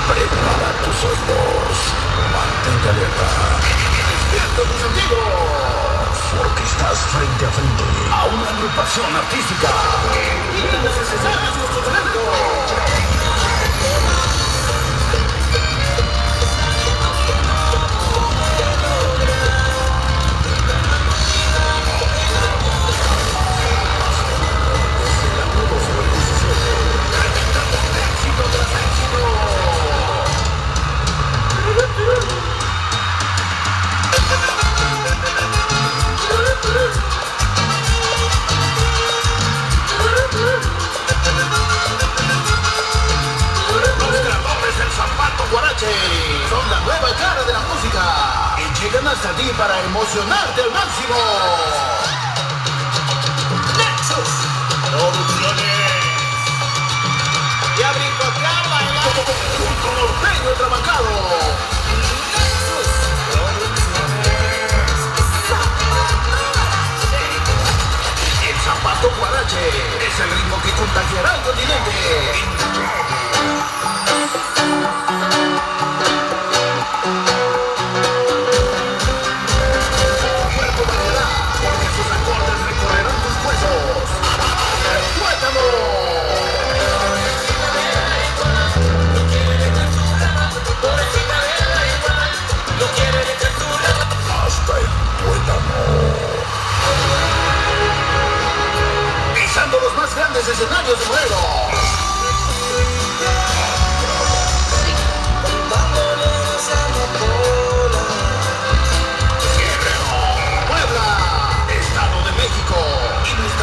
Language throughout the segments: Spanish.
Prepara tus oídos, mantente alerta. Despierta tus sentidos, porque estás frente a frente a una agrupación artística que tiene necesarios nuestros talentos. Son la nueva cara de la música y llegan hasta ti para emocionarte al máximo. Nexus Producciones y a brincotear bailando un norteño trabancado. Nexus Producciones. El zapato guarache es el ritmo que contagiará al continente. Pisando los más grandes escenarios de Morelos.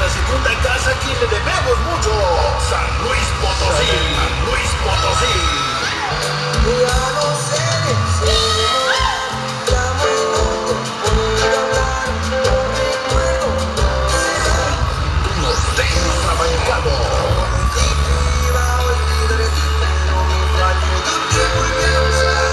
Segunda casa a quien le debemos mucho, San Luis Potosí. San Luis Potosí. Ya no sé decir, ya no te puedo hablar, no recuerdo, nos tengo trabancado. Iba a olvidar de ti, pero mi flaque no te vuelve a usar.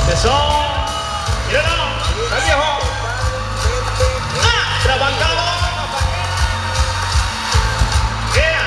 Eso, míralo, está viejo. Trabancado. Yeah.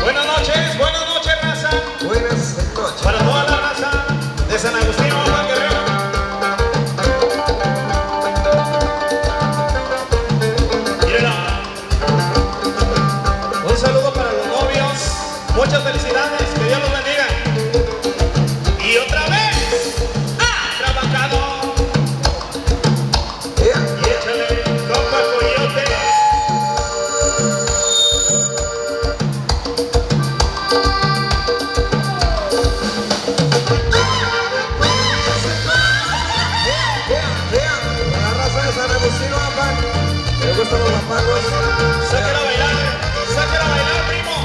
Buenas noches, raza. Buenas noches. Para toda la raza de San Agustín, Juan Guerrero. Mírenla. Un saludo para los novios. Muchas felicidades. Que Dios los bendiga. Y otra vez. Trabajado. Y échale, compa Coyote. Me gustan los zapagos. Sáquela a bailar, primo.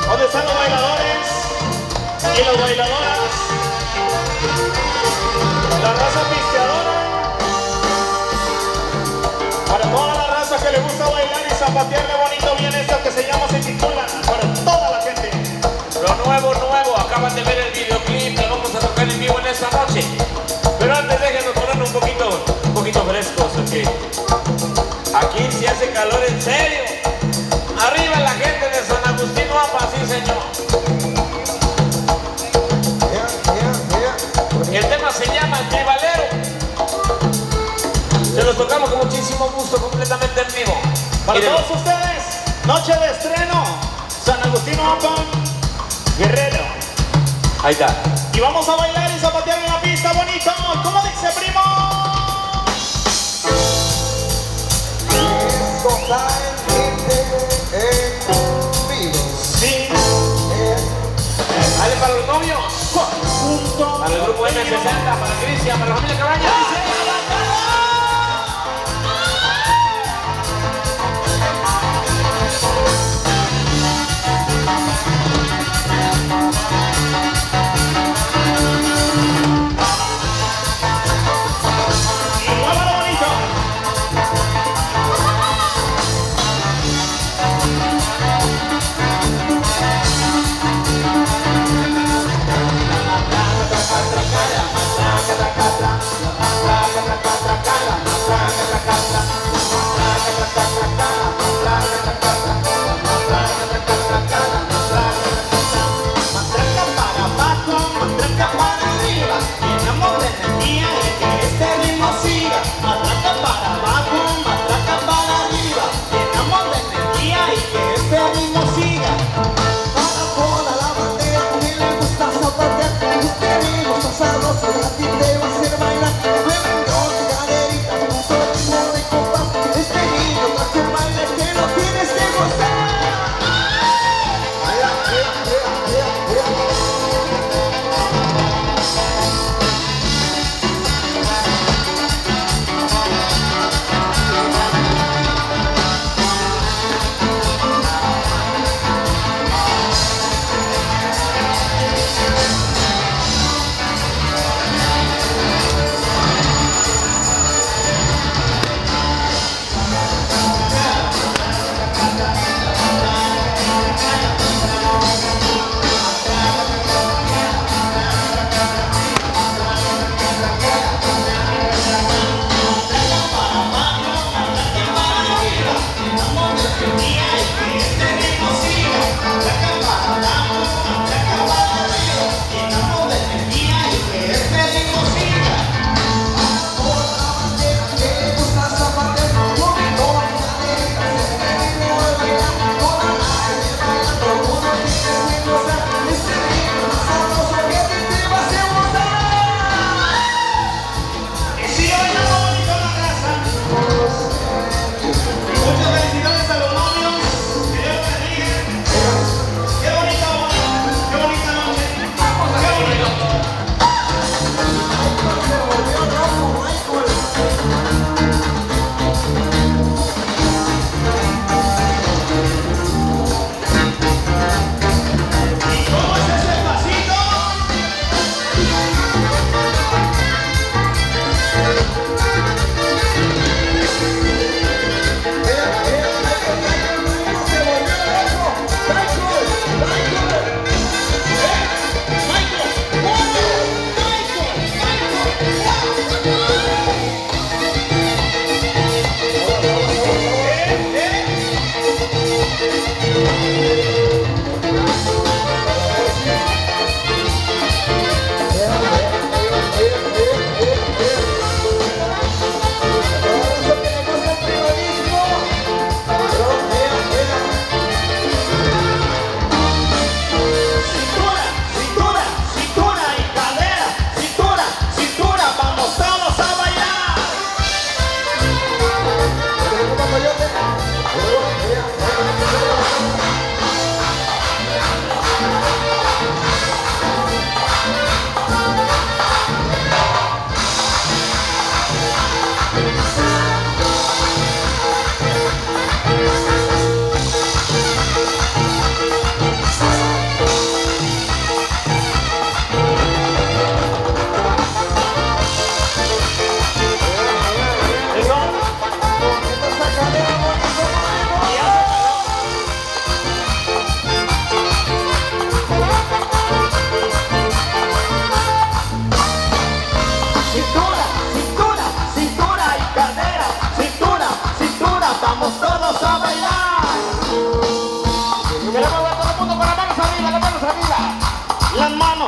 ¿Dónde están los bailadores y las bailadoras? La raza pisteadora. Para toda la raza que le gusta bailar y zapatearle bonito bien esta que se llama Se Titula. Para toda la gente. Lo nuevo, acaban de ver el videoclip que vamos a tocar en vivo en esta noche. Pero antes déjenos ponernos un poquito frescos, ¿ok? Aquí se hace calor en serio. Arriba la gente de San Agustín Guapa, sí señor. El tema se llama El Tribalero. Se los tocamos con muchísimo gusto, completamente en vivo. Para Mírenlo. todos ustedes, noche de estreno, San Agustín Guapa, Guerrero. Ahí está. Y vamos a bailar y zapatear en la pista bonito. ¿Cómo dice, primo? Sí. Dale para los novios. Junto. Para el grupo M60, para Cristian, para la familia Cabaña. Y muévalo bonito.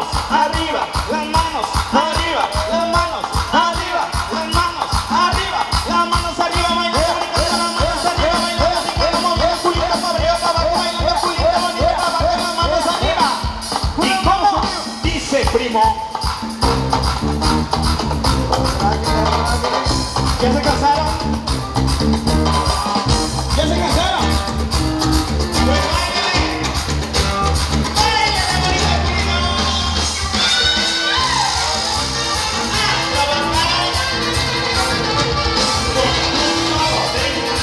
manos arriba, las manos arriba, las manos arriba, las manos arriba, las manos arriba, bailando bonito, las manos arriba, bailando así que como bien culito para arriba, para abajo, bailando culito bonito para abajo, las manos arriba. ¿Y cómo dice, primo? ¿Ya se casaron? ¿Ya se casaron? Pues báilale. ¡Báilale, bonito primo! ¡Trabajaron! Con un nuevo ritmo.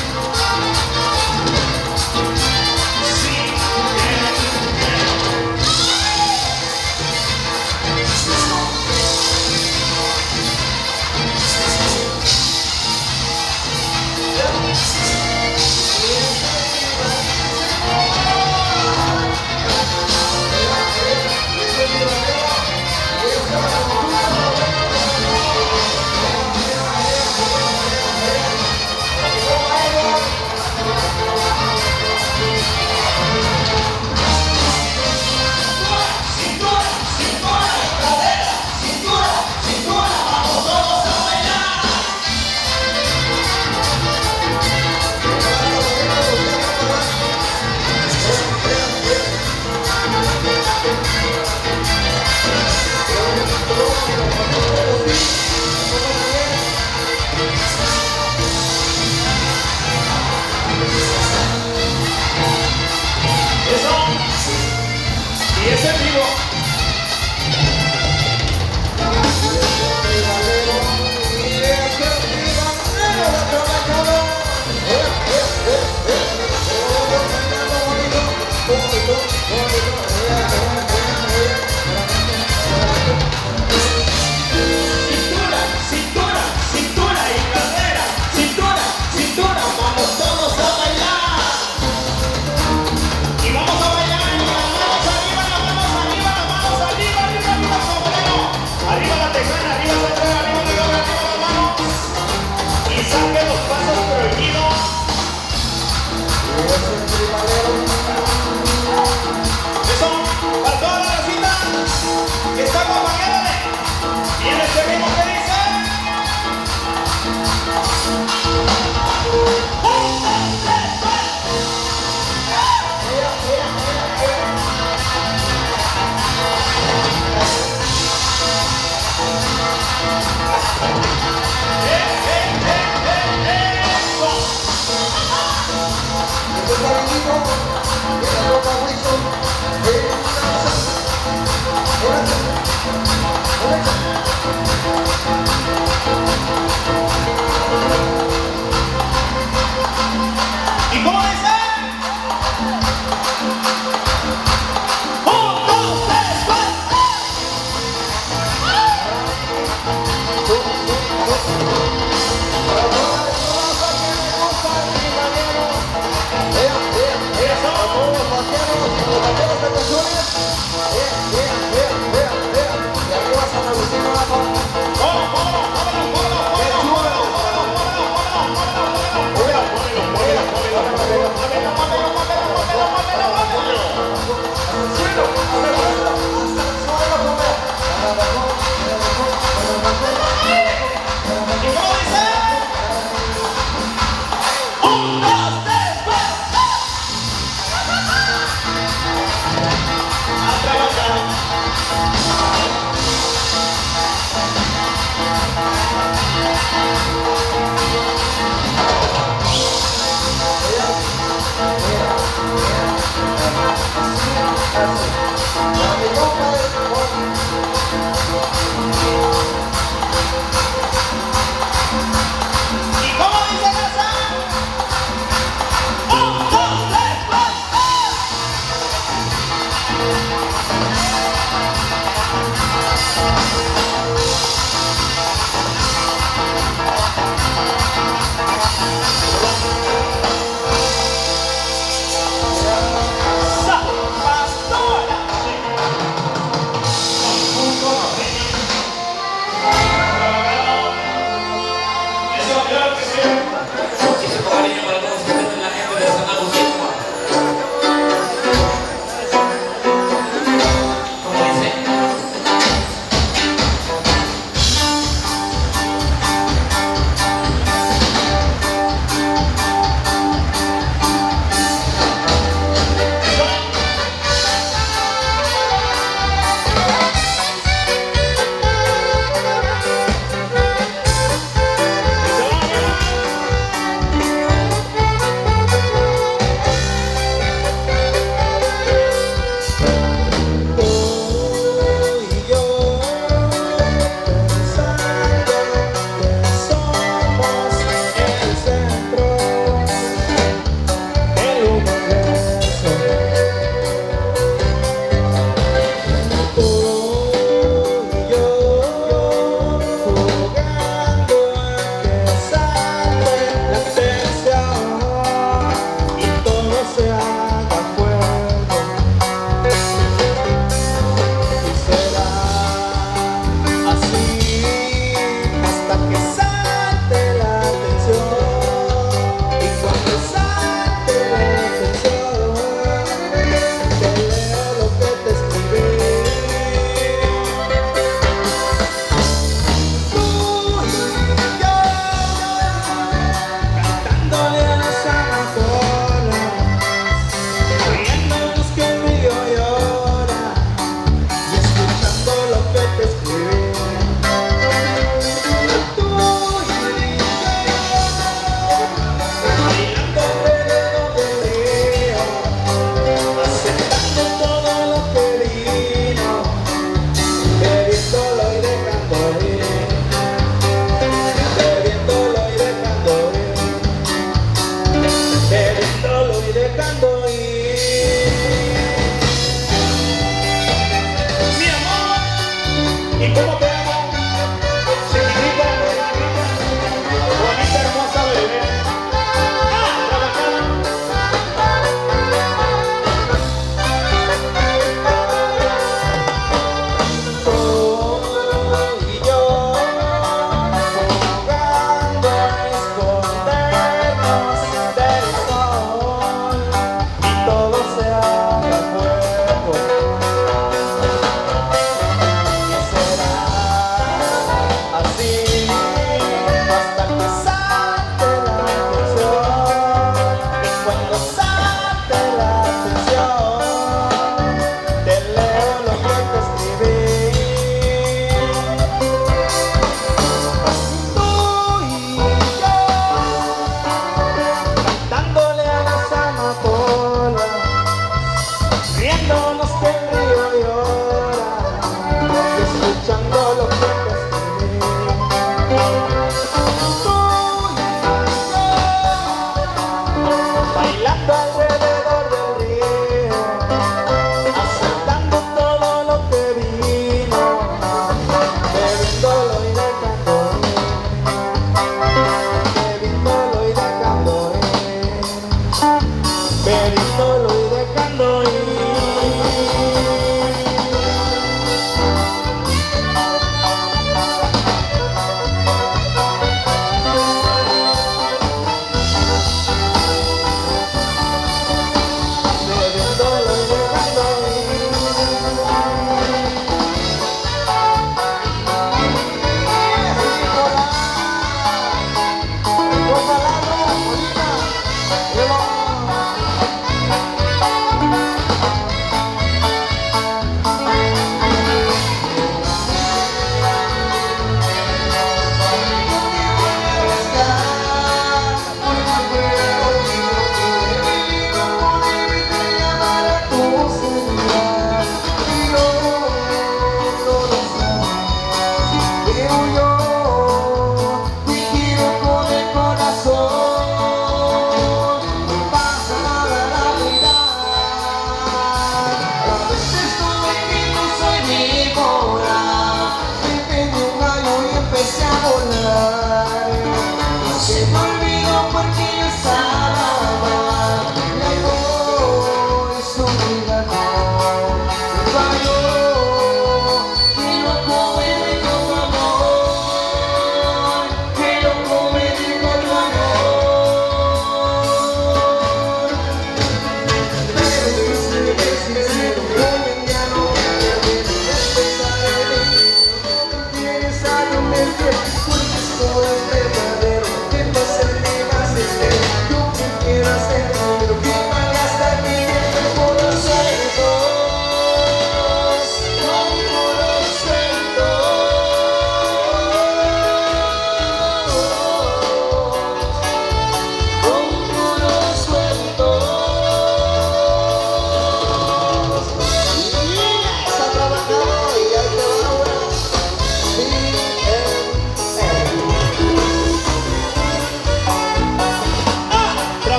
Sí, y ese vivo. Cintura, cintura, cintura y cadera. Cintura, cintura, vamos todos a bailar. Y vamos a bailar y las manos arriba, las manos arriba, las manos arriba, arriba, arriba, sombrero. Arriba la tejana, arriba el sombrero, arriba la gorra, arriba las manos. Y saquen los pasos prohibidos. Eso.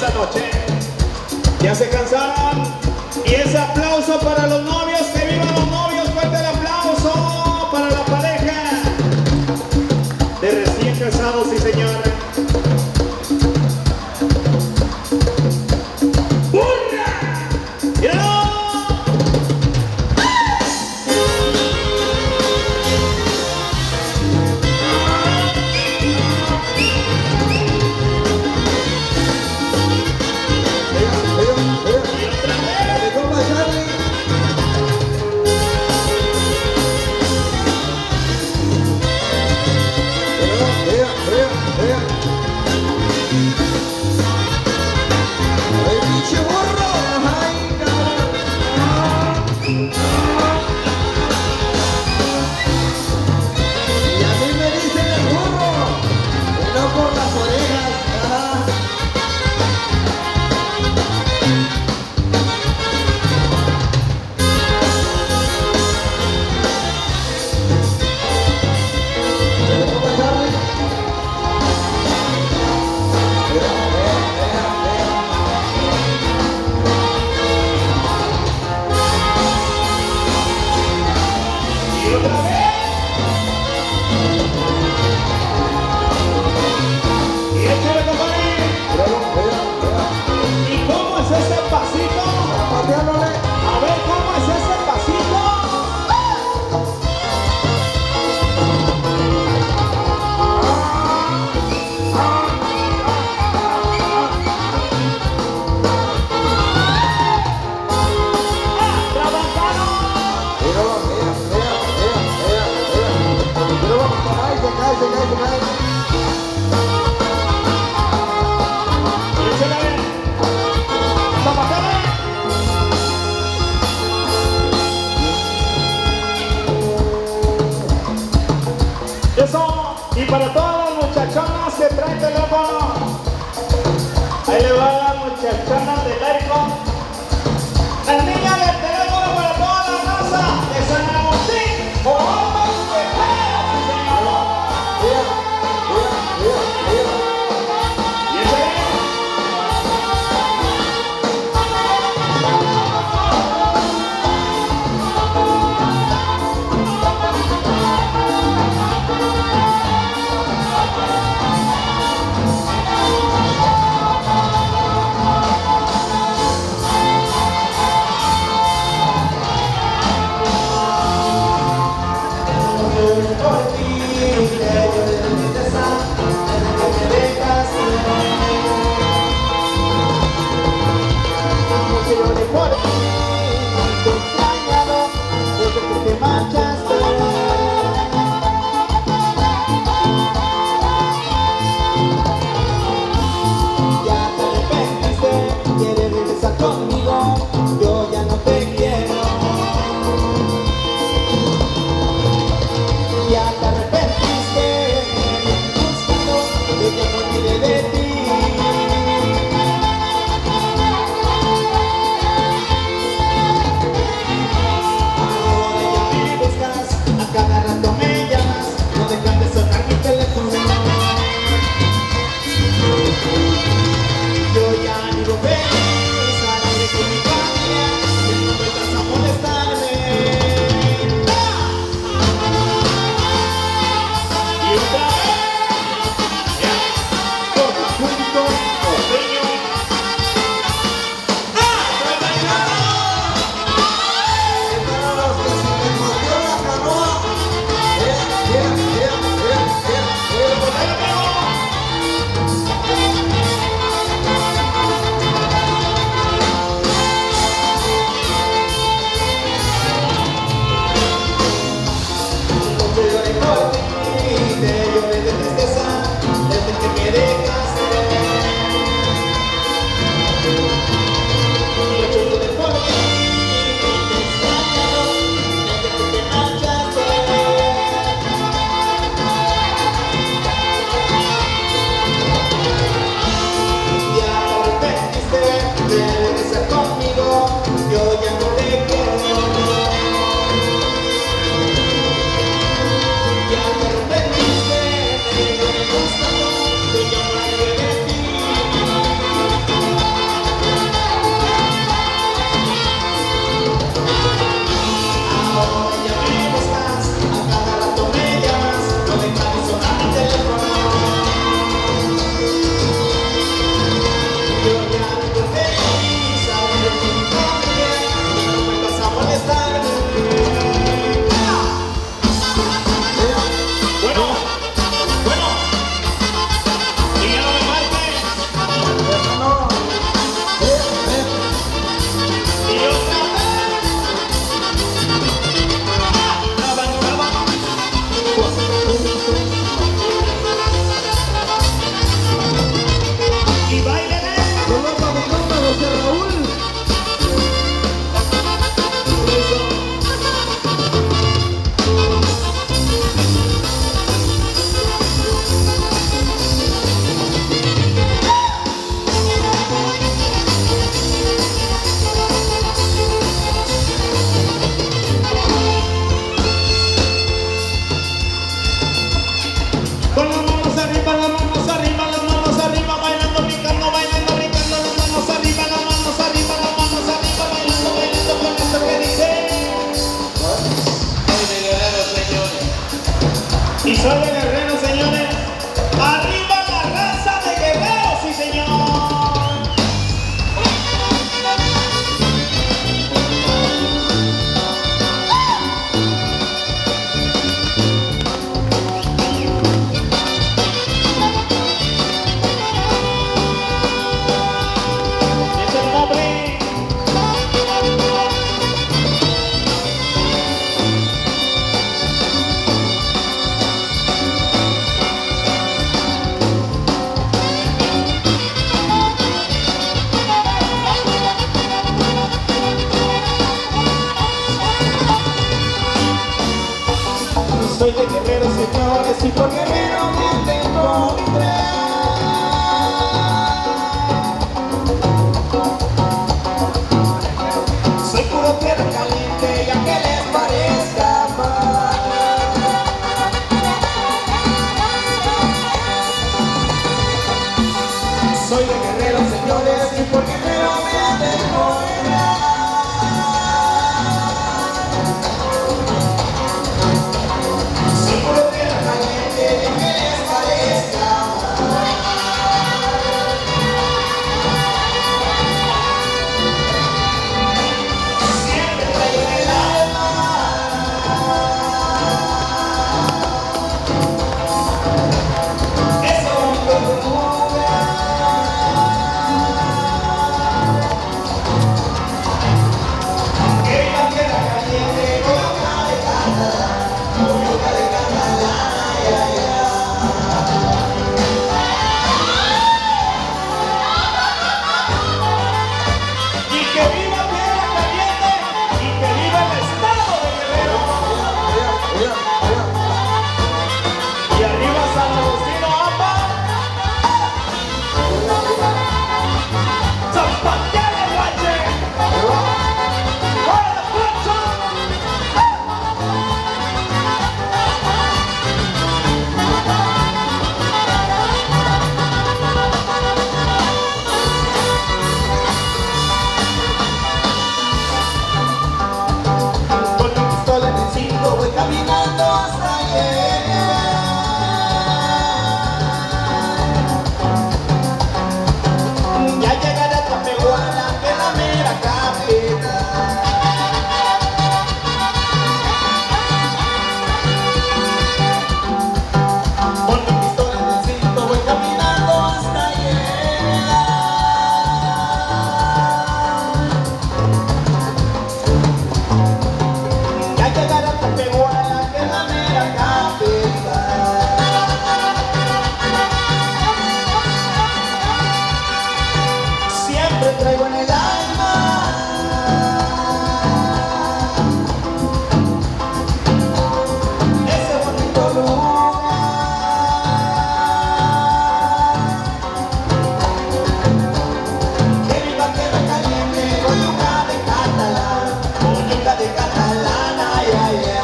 esta noche. Ya se cansaron. Y ese aplauso para los novios, que vivan los novios, fuerte el aplauso para la pareja de recién casados, sí señora. Y para todas las muchachonas que traen teléfono, ahí le va a las muchachonas del iPhone. Las niñas del teléfono para toda la raza de San Agustín, Oaxaca, y ese soy de Guerrero, señores. Arriba la raza de Guerrero, sí, señor. Es el nombre. Soy de Guerrero, señores, y por Guerrero me encontré. Soy puro tierra caliente, y aunque les parezca mal. Soy de Guerrero, señores, y por Guerrero me encontré. Voy caminando hasta llegar. Ya llegaré a Tapehuala, que es la mera capital. Con mi pistola en el cinto voy caminando hasta llegar. Ya llegaré a Tapehuala, que es la mera capital. Siempre traigo en el alma ese bonito lugar. Que viva tierra caliente, Coyuca de Catalán, Coyuca de Catalán, ay, ay, ay.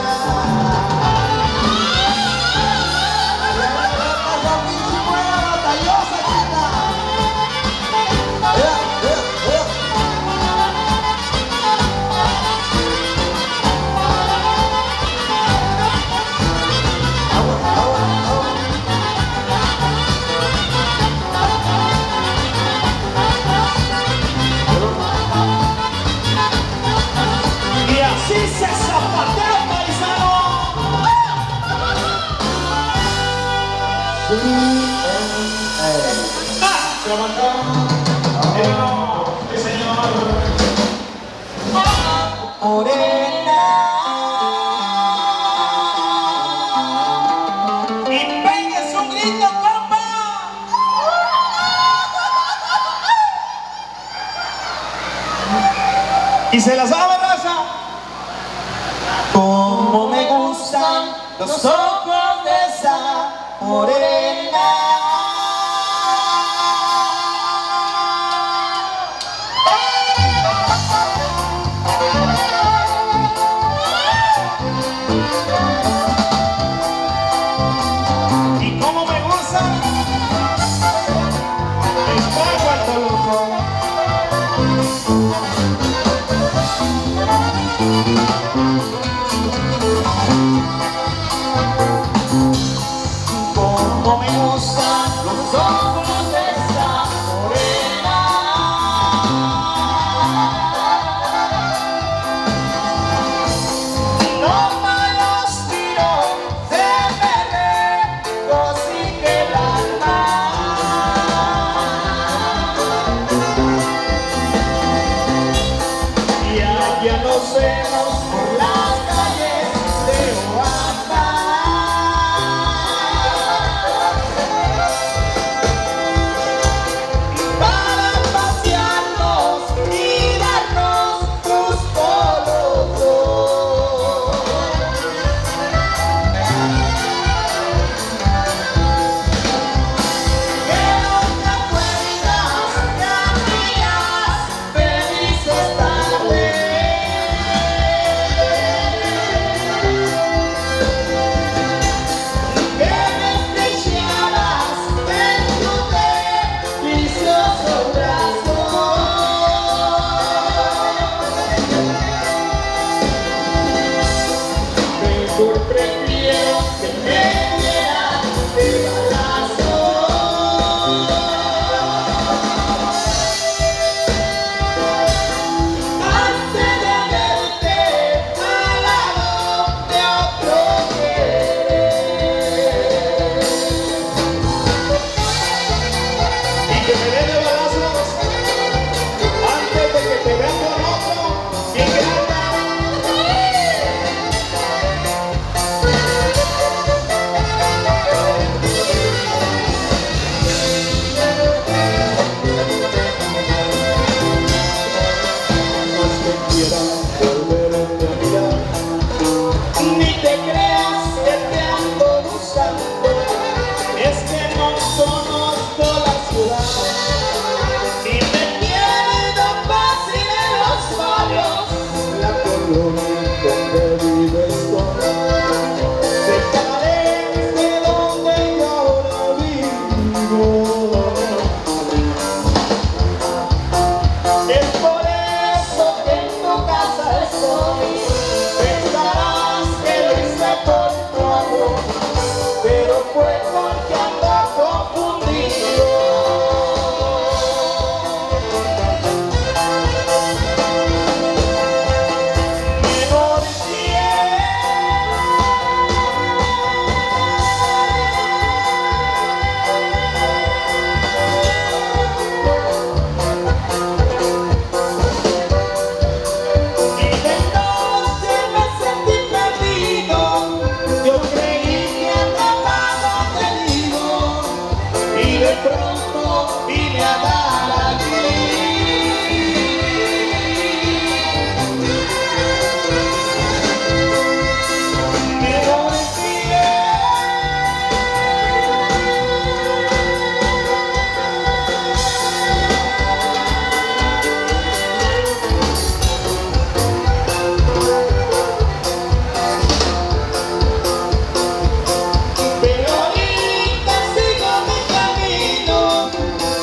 Y así se zapatea el paisano. Sí, señor. Morena. Y pegue su grito, compa. Y se la sabe, raza. Como me gustan los ojos de esa morena. Y como me gustan, estoy vuelto loco. gustan los ojos de esa morena. No malos tiros de perreo sigue el alma. Y allá nos vemos por las calles de Oaxaca. Prefiero que me dieran de balazo. Antes de verte al lado de otro querer. Y que me den de balazos antes de que te vean con otro. Y que volverte a mirar. Ni te creas que te ando buscando, es que no conozco la ciudad. Ni me quedo fácil en los barrios, la colonia donde vives tú. Dejaré de donde yo ahora vivo. Es por eso que en tu casa estoy. Pensarás que lo hice por tu amor, pero fue porque ando confundido. Me volteé. Y de noche me sentí perdido. Yo creí que andaba contigo y de pronto vine a dar aquí. Me volteé. Pero ahorita sigo mi camino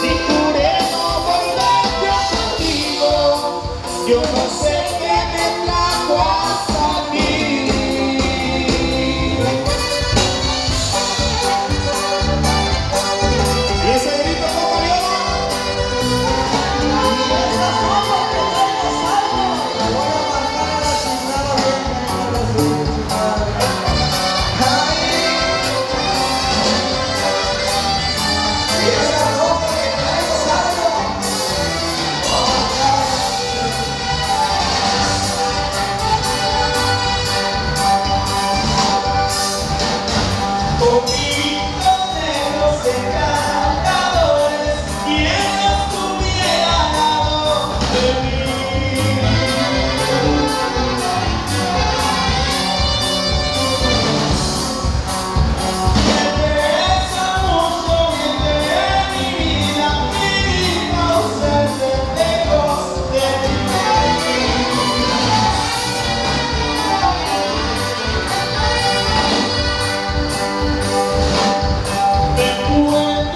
y juré no volver contigo. Yo no sé qué me trajo hasta aquí. ¿Y ese grito cómo llora? Ojitos negros encantadores, y ellos tuvieran dado de mí. Me interesa mucho vivir mi vida, vivir ausente lejos de ti. Me encuentro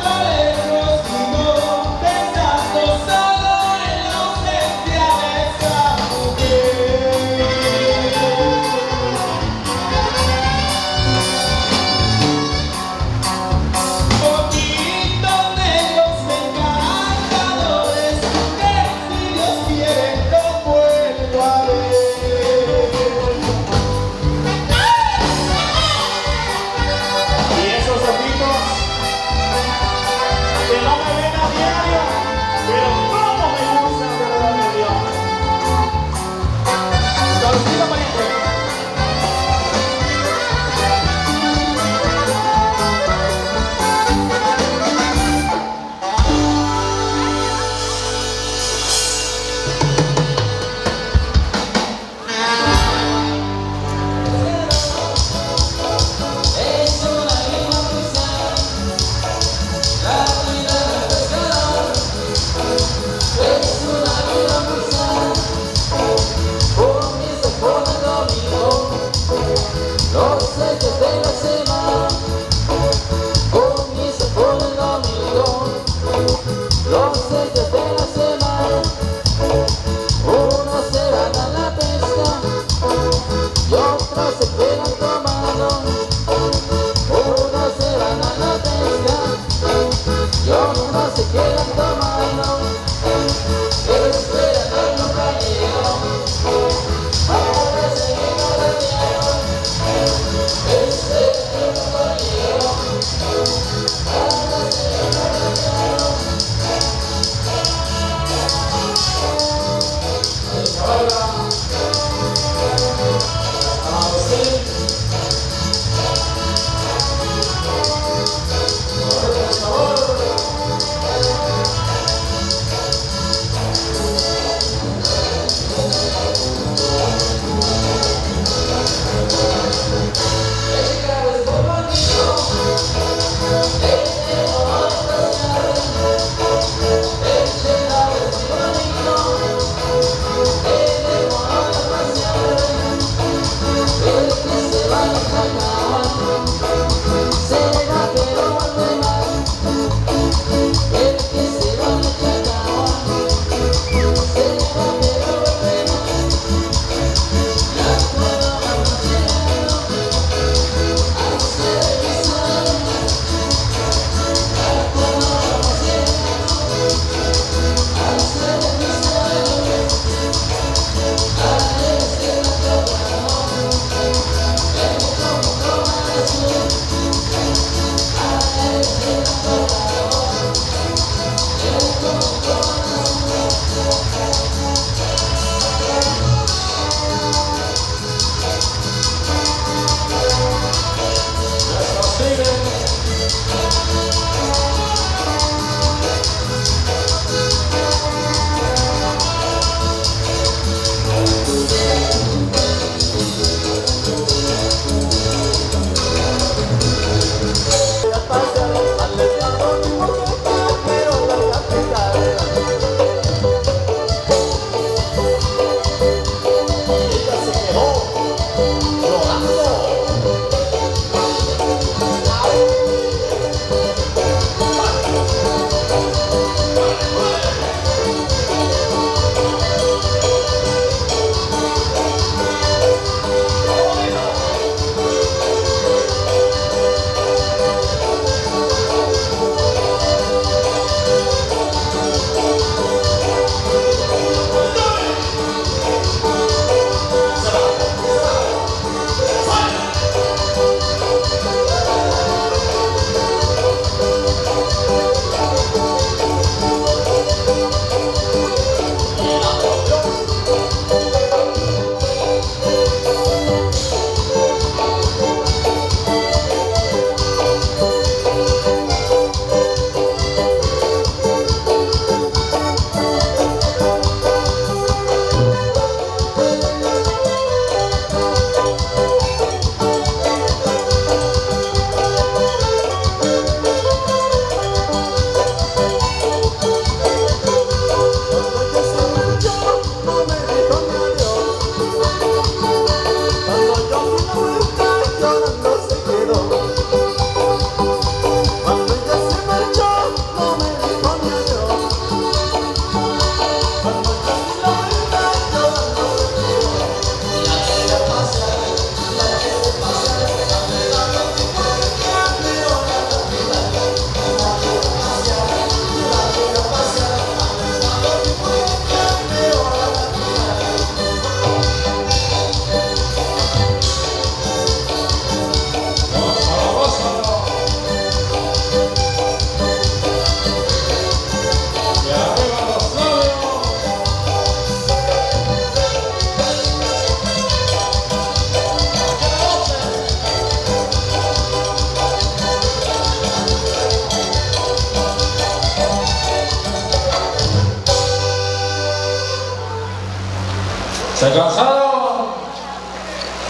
¿Se cansaron?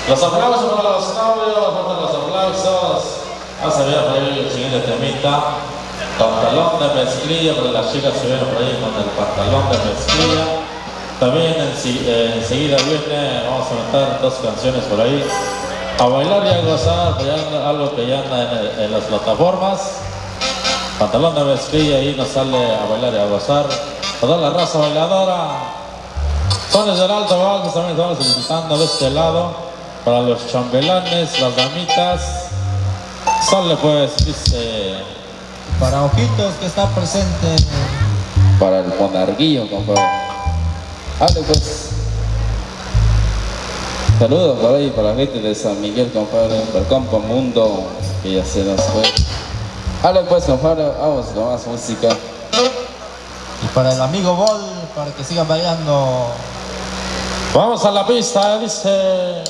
Los aplausos para los novios, fuertes los aplausos. Hace bien por ahí el siguiente temita. Pantalón de mezclilla, porque las chicas se vieron por ahí con el pantalón de mezclilla. También enseguida viene, vamos a meter 2 canciones por ahí. A bailar y a gozar, algo que ya anda en las plataformas. Pantalón de mezclilla, ahí nos sale a bailar y a gozar. Toda la raza bailadora. Sones del Alto Bajo, también estamos solicitando de este lado. Para los chambelanes, las damitas. Sale pues, dice. Para Ojitos que está presente. Para el monarquillo, compadre. Dale pues. Saludos por ahí para la gente de San Miguel, compadre. Para el compa Mundo, que ya se nos fue. Dale pues, compadre, vamos con más música. Y para el amigo Gol, para que sigan bailando. Vamos a la pista, dice.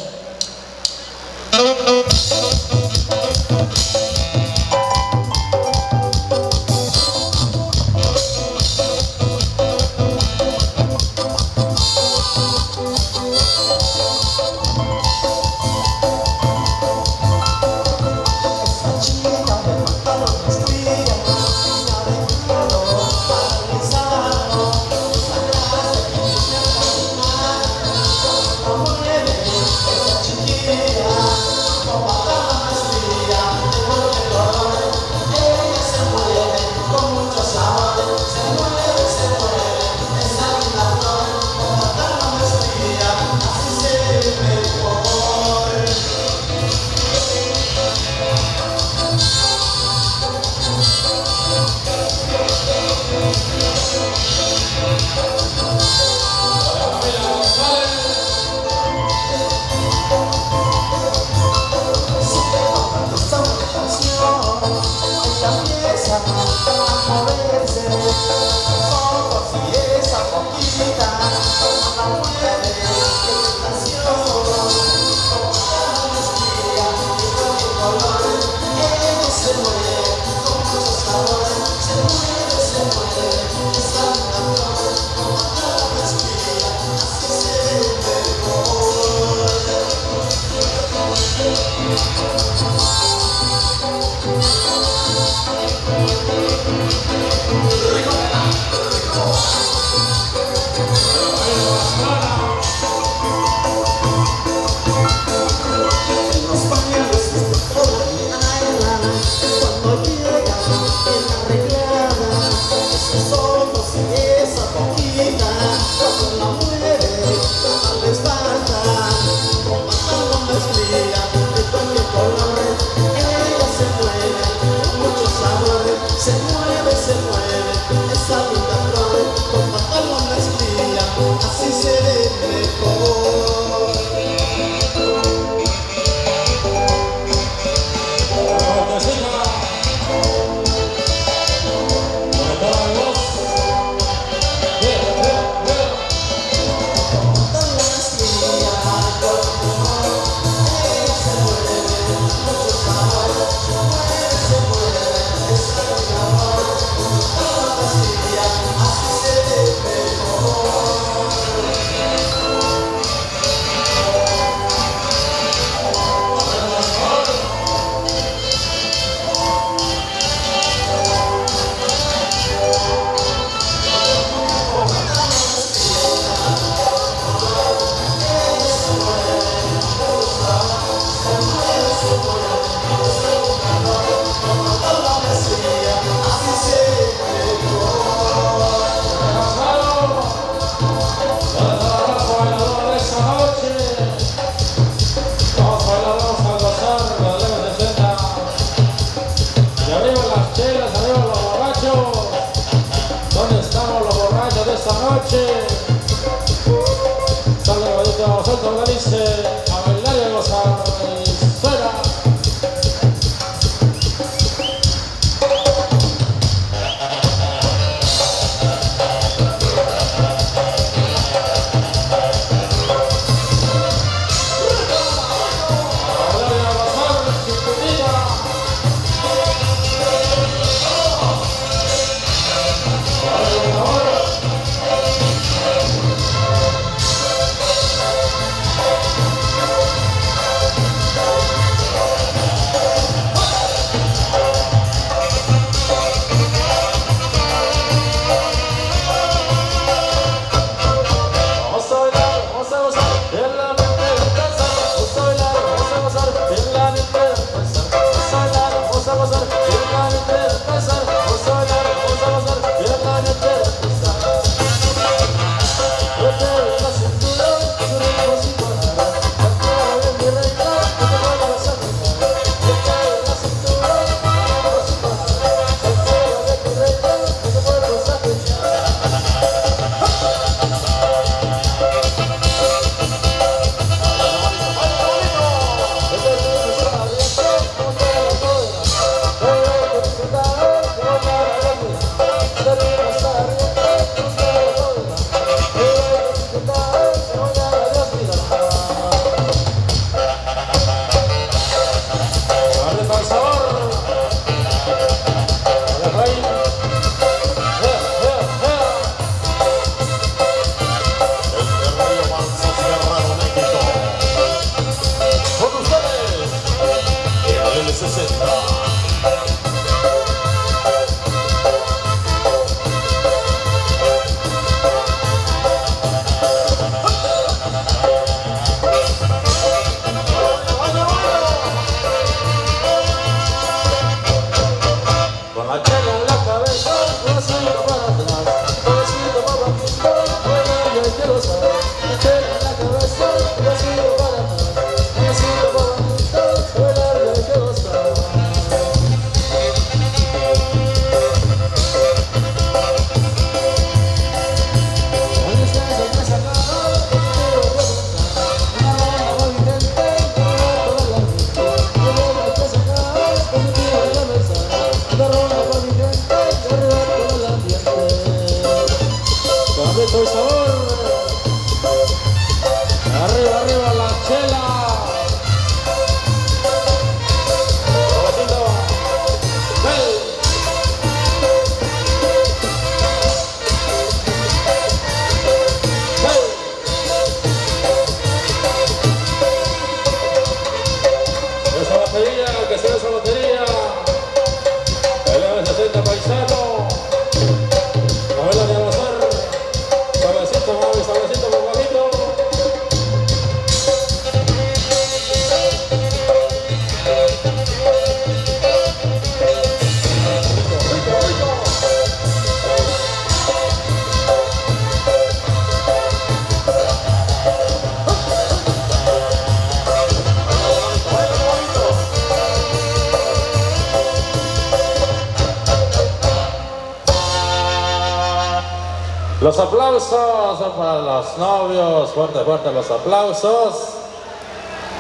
Los aplausos son para los novios, fuerte, fuerte los aplausos.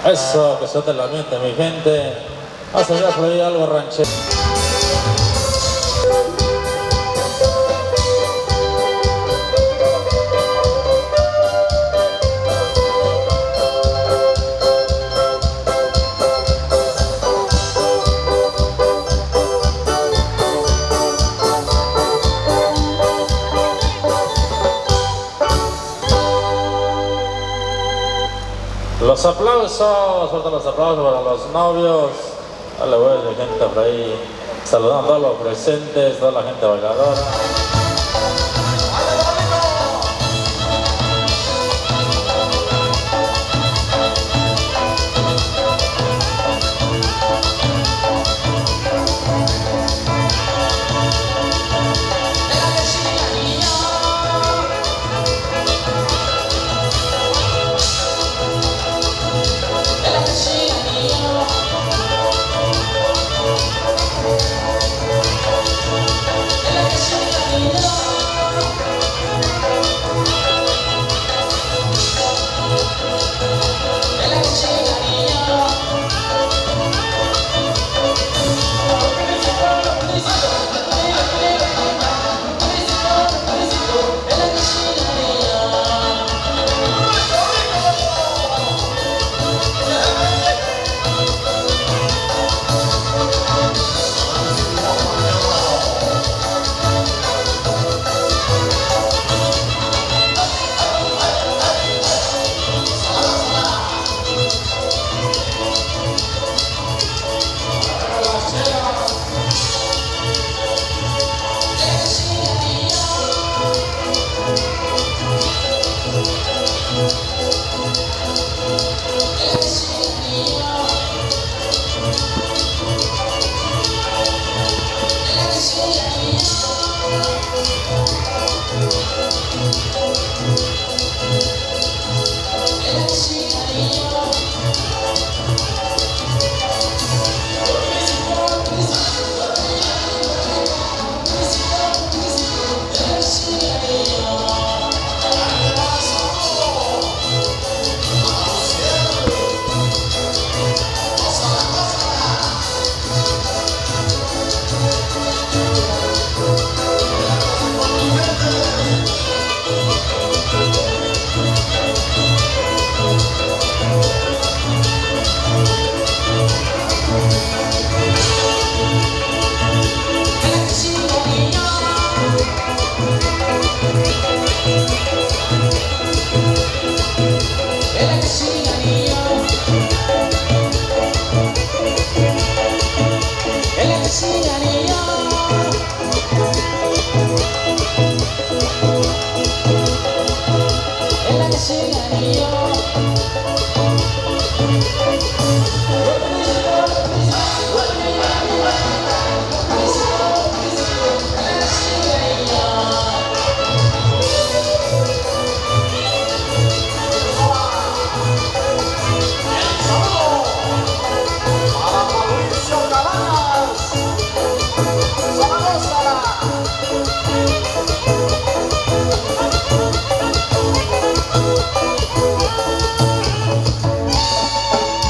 Eso, que se te la mente, mi gente. Vamos a ver por ahí algo ranchero. Los aplausos, suelta los aplausos para los novios. Dale, güey, de gente por ahí. Saludando a todos los presentes, toda la gente bailadora. La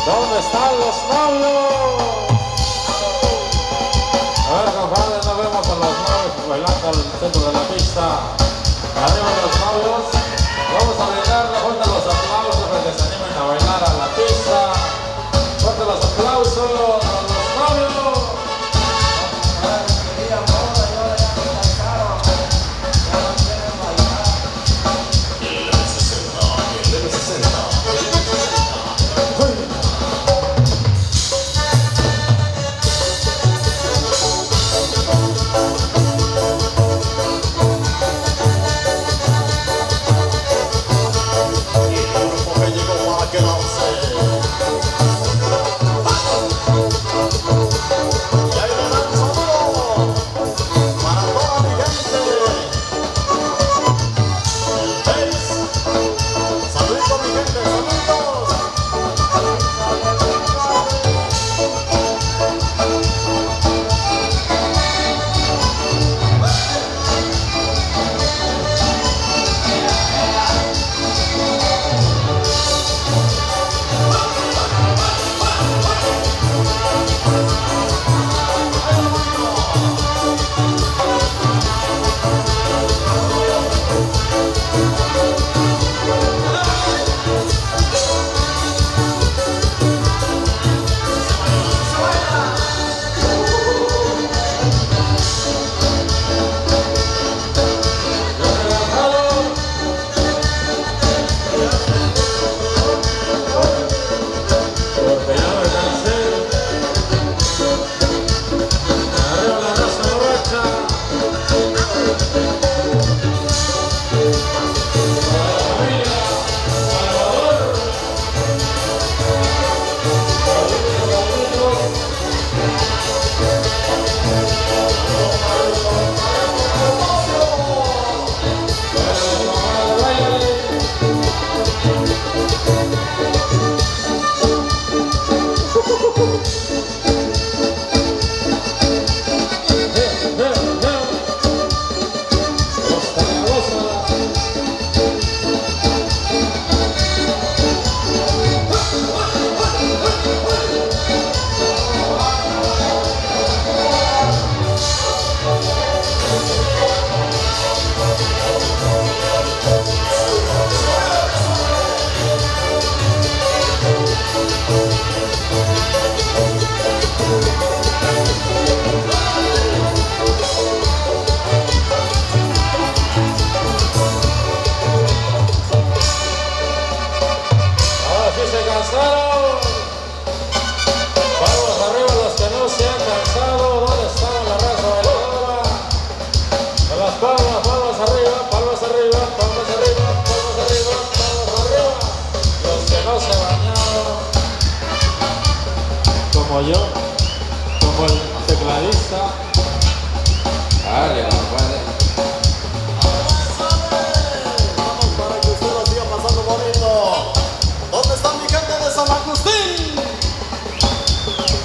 ¿Dónde están los novios? A ver, compadre, nos vemos con los novios bailando al centro de la pista. Arriba los novios. Vamos a brindarle fuerte los aplausos para que se animen a bailar a la pista. Fuerte los aplausos a los novios. Como yo, como el tecladista. Dale, compadre. Vamos para que usted lo siga pasando bonito. ¿Dónde está mi gente de San Agustín?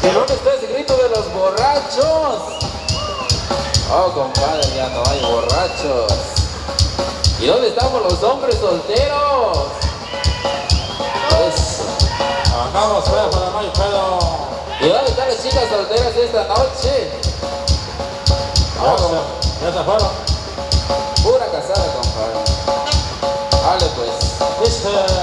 ¿Y dónde está ese grito de los borrachos? Oh, compadre, ya no hay borrachos. ¿Y dónde estamos los hombres solteros? Eso. Andamos feo, pero no hay pedo. ¿Y dónde están las chicas solteras esta noche? Ya se fueron. Pura casada, compadre. Dale pues. Dice.